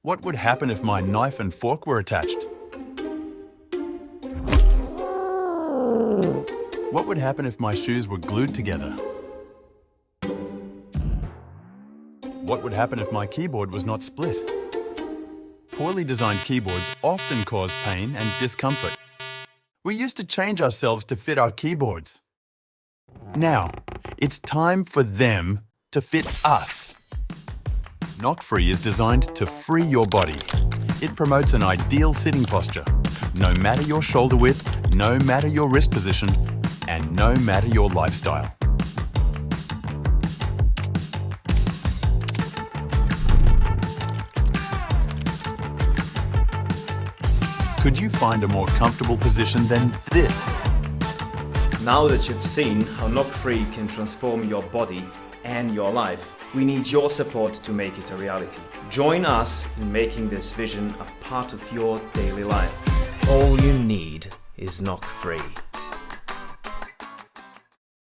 What would happen if my knife and fork were attached? What would happen if my shoes were glued together? What would happen if my keyboard was not split? Poorly designed keyboards often cause pain and discomfort. We used to change ourselves to fit our keyboards. Now, it's time for them to fit us. NocFree is designed to free your body. It promotes an ideal sitting posture, no matter your shoulder width, no matter your wrist position, and no matter your lifestyle. Could you find a more comfortable position than this? Now that you've seen how NocFree can transform your body and your life, we need your support to make it a reality. Join us in making this vision a part of your daily life. All you need is NocFree.